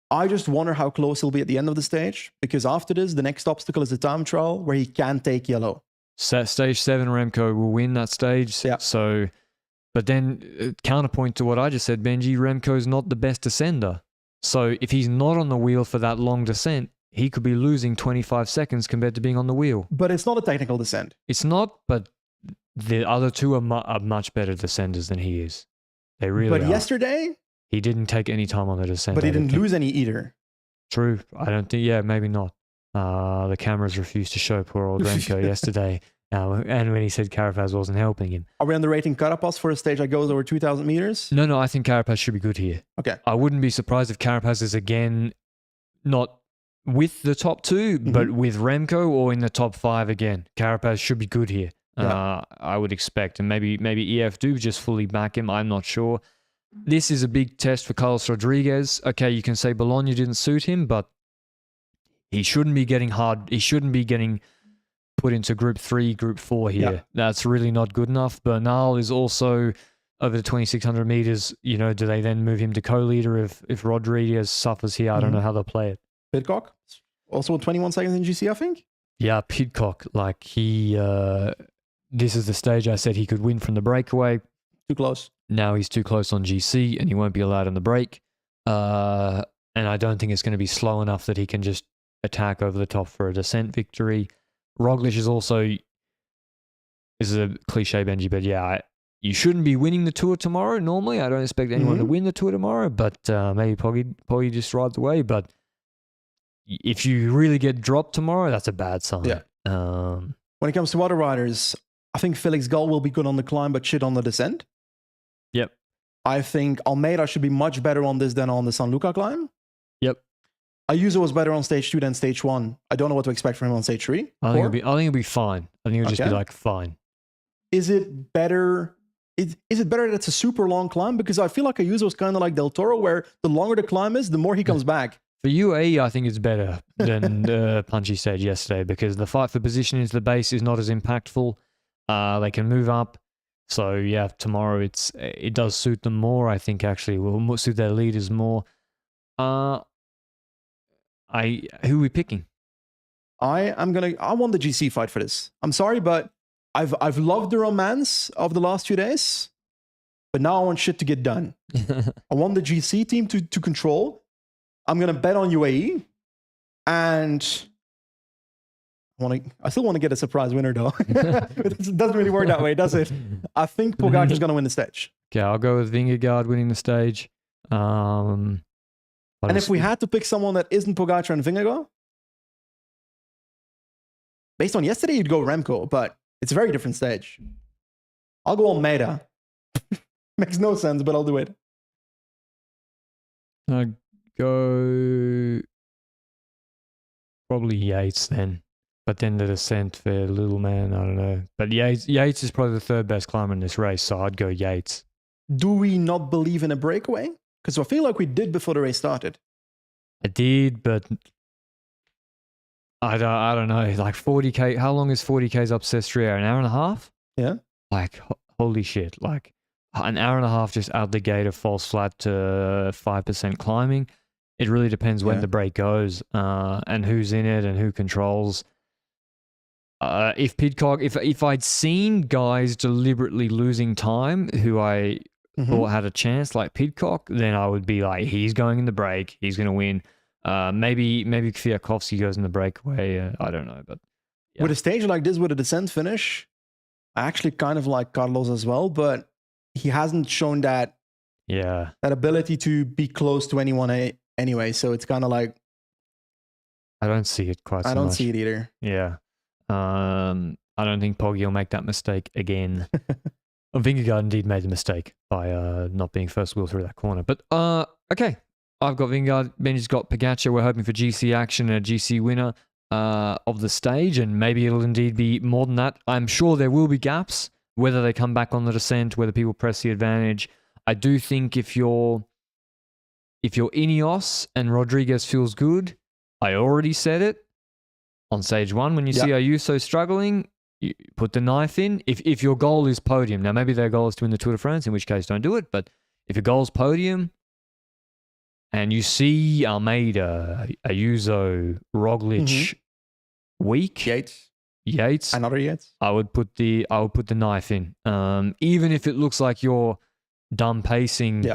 I just wonder how close he'll be at the end of the stage, because after this, the next obstacle is the time trial where he can take yellow. Stage 7, Remco will win that stage. Yeah. So, but then counterpoint to what I just said, Benji, Remco's not the best descender. So if he's not on the wheel for that long descent, he could be losing 25 seconds compared to being on the wheel. But it's not a technical descent. It's not, but the other two are much better descenders than he is. They really are. But yesterday, He didn't take any time on the descent. but he I don't didn't think. lose any either. True. I don't think, yeah, maybe not. The cameras refused to show poor old Remco yesterday. And when he said Carapaz wasn't helping him. Are we underrating Carapaz for a stage that goes over 2,000 meters? No, I think Carapaz should be good here. Okay. I wouldn't be surprised if Carapaz is again not with the top two, but with Remco or in the top 5 again. Carapaz should be good here. Yeah. I would expect. And maybe EF do just fully back him. I'm not sure. This is a big test for Carlos Rodriguez. Okay, you can say Bologna didn't suit him, but he shouldn't be getting hard. He shouldn't be getting put into group 3, group 4 here. Yeah. That's really not good enough. Bernal is also over the 2,600 meters. You know, do they then move him to co-leader if Rodriguez suffers here? I don't know how they'll play it. Pidcock, also 21 seconds in GC, I think. Yeah, Pidcock, like this is the stage I said he could win from the breakaway. Too close. Now he's too close on GC and he won't be allowed on the break. And I don't think it's going to be slow enough that he can just attack over the top for a descent victory. Roglic is also, this is a cliche, Benji, but yeah, you shouldn't be winning the Tour tomorrow. Normally, I don't expect anyone to win the Tour tomorrow, but maybe Poggy just rides away. But if you really get dropped tomorrow, that's a bad sign. Yeah. When it comes to other riders, I think Felix Gall will be good on the climb, but shit on the descent. Yep. I think Almeida should be much better on this than on the San Luca climb. Yep. Ayuso was better on stage 2 than stage 1. I don't know what to expect from him on stage 3. I think it'll be fine. I think it'll just be like fine. Is it better? Is it better that it's a super long climb? Because I feel like Ayuso is kind of like Del Toro, where the longer the climb is, the more he comes back. For UAE, I think it's better than the punchy stage yesterday, because the fight for position into the base is not as impactful. They can move up. So yeah, tomorrow it does suit them more. I think actually will suit their leaders more. Who are we picking? I want the GC fight for this. I'm sorry, but I've loved the romance of the last few days, but now I want shit to get done. I want the GC team to control. I'm gonna bet on UAE, and I still want to get a surprise winner though. It doesn't really work that way, does it? I think Pogacar is gonna win the stage. Okay, I'll go with Vingegaard winning the stage. And if we had to pick someone that isn't Pogacar and Vingegaard, based on yesterday, you'd go Remco, but it's a very different stage. I'll go Almeida. Makes no sense, but I'll do it. I'd go probably Yates then. But then the descent for little man, I don't know. But Yates is probably the third best climber in this race, so I'd go Yates. Do we not believe in a breakaway? Because I feel like we did before the race started. I did, but I don't know. Like 40K, how long is 40K's up Sestria? An hour and a half? Yeah. Like, holy shit. Like, an hour and a half just out the gate of false flat to 5% climbing. It really depends when Yeah. the break goes, and who's in it and who controls. If Pidcock, if I'd seen guys deliberately losing time who I thought had a chance, like Pidcock, then I would be like, he's going in the break, he's going to win. Maybe Kwiatkowski goes in the breakaway. I don't know, but yeah. With a stage like this, with a descent finish, I actually kind of like Carlos as well, but he hasn't shown that ability to be close to anyone anyway. So it's kind of like I don't see it quite. I so don't much. see it either. Yeah. I don't think Poggy will make that mistake again. Vingegaard indeed made the mistake by not being first wheel through that corner. But okay, I've got Vingegaard. Benji's got Pogacar. We're hoping for GC action and a GC winner of the stage, and maybe it'll indeed be more than that. I'm sure there will be gaps, whether they come back on the descent, whether people press the advantage. I do think if you're Ineos and Rodriguez feels good, I already said it on stage 1, when you see Ayuso struggling, you put the knife in. If your goal is podium, now maybe their goal is to win the Tour de France, in which case don't do it, but if your goal is podium and you see Almeida, Ayuso, Roglic weak, Yates, another Yates, I would put the knife in. Even if it looks like you're dumb pacing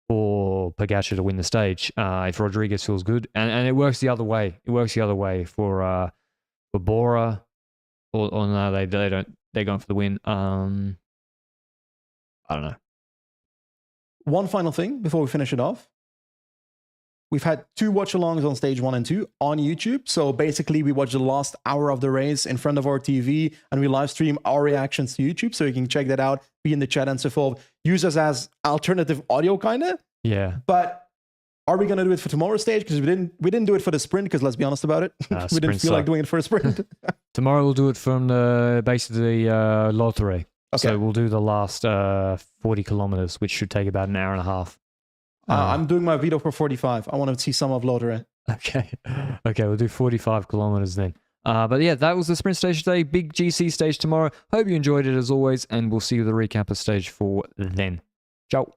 for Pogacar to win the stage, if Rodriguez feels good, and it works the other way. It works the other way for Bora, or no, they don't. They're going for the win. I don't know. One final thing before we finish it off. We've had 2 watch-alongs on stage 1 and 2 on YouTube. So basically, we watch the last hour of the race in front of our TV, and we live stream our reactions to YouTube. So you can check that out, be in the chat and so forth. Use us as alternative audio, kind of. Yeah. But are we going to do it for tomorrow's stage? Because we didn't do it for the sprint, because let's be honest about it. We didn't feel like doing it for a sprint. Tomorrow we'll do it from the base of the Lottery. Okay. So we'll do the last 40 kilometers, which should take about an hour and a half. I'm doing my Vito for 45. I want to see some of Lottery. Okay, we'll do 45 kilometers then. But yeah, that was the sprint stage today. Big GC stage tomorrow. Hope you enjoyed it as always, and we'll see you with the recap of stage 4 then. Ciao.